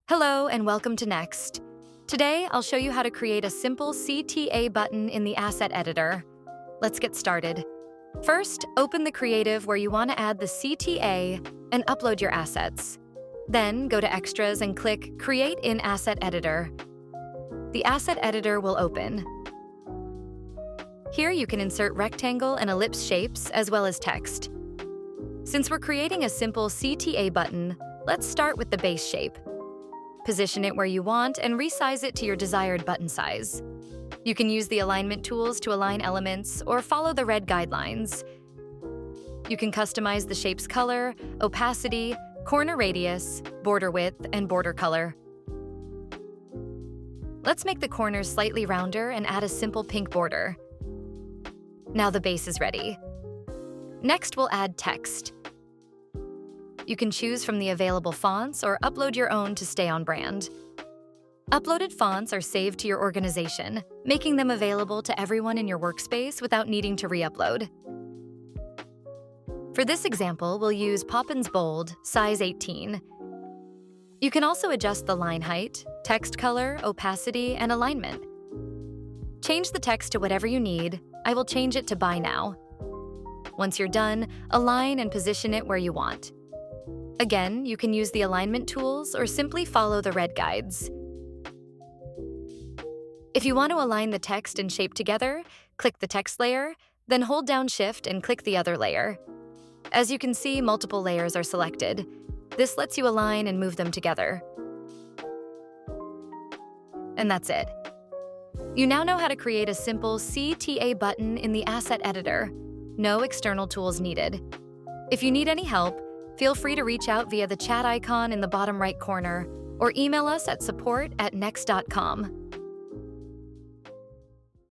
Hello and welcome to Next. Today, I'll show you how to create a simple CTA button in the asset editor. Let's get started. First, open the creative where you want to add the CTA and upload your assets. Then, go to Extras and click Create in Asset Editor. The asset editor will open. Here you can insert rectangle and ellipse shapes as well as text. Since we're creating a simple CTA button, let's start with the base shape. Position it where you want and resize it to your desired button size. You can use the alignment tools to align elements or follow the red guidelines. You can customize the shape's color, opacity, corner radius, border width, and border color. Let's make the corners slightly rounder and add a simple pink border. Now the base is ready. Next, we'll add text. You can choose from the available fonts or upload your own to stay on brand. Uploaded fonts are saved to your organization, making them available to everyone in your workspace without needing to re-upload. For this example, we'll use Poppins Bold, size 18. You can also adjust the line height, text color, opacity, and alignment. Change the text to whatever you need. I will change it to Buy Now. Once you're done, align and position it where you want. Again, you can use the alignment tools or simply follow the red guides. If you want to align the text and shape together, click the text layer, then hold down Shift and click the other layer. As you can see, multiple layers are selected. This lets you align and move them together. And that's it. You now know how to create a simple CTA button in the asset editor. No external tools needed. If you need any help, feel free to reach out via the chat icon in the bottom right corner or email us at support@next.com.